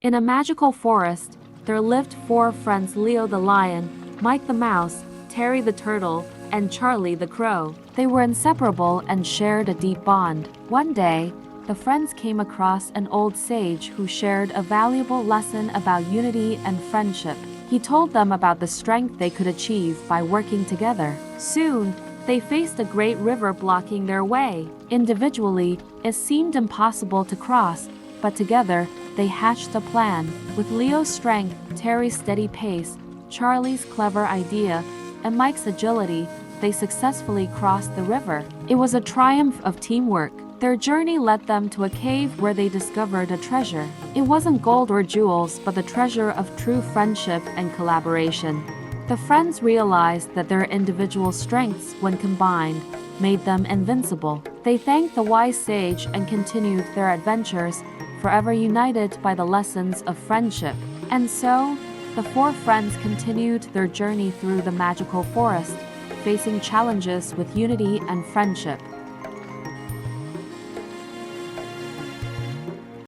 In a magical forest, there lived four friends: Leo the lion, Mike the mouse, Terry the turtle, and Charlie the crow. They were inseparable and shared a deep bond. One day, the friends came across an old sage who shared a valuable lesson about unity and friendship. He told them about the strength they could achieve by working together. Soon, they faced a great river blocking their way. Individually, it seemed impossible to cross, but together, they hatched a plan. With Leo's strength, Terry's steady pace, Charlie's clever idea, and Mike's agility, they successfully crossed the river. It was a triumph of teamwork. Their journey led them to a cave where they discovered a treasure. It wasn't gold or jewels, but the treasure of true friendship and collaboration. The friends realized that their individual strengths, when combined, made them invincible. They thanked the wise sage and continued their adventures, forever united by the lessons of friendship. And so, the four friends continued their journey through the magical forest, facing challenges with unity and friendship.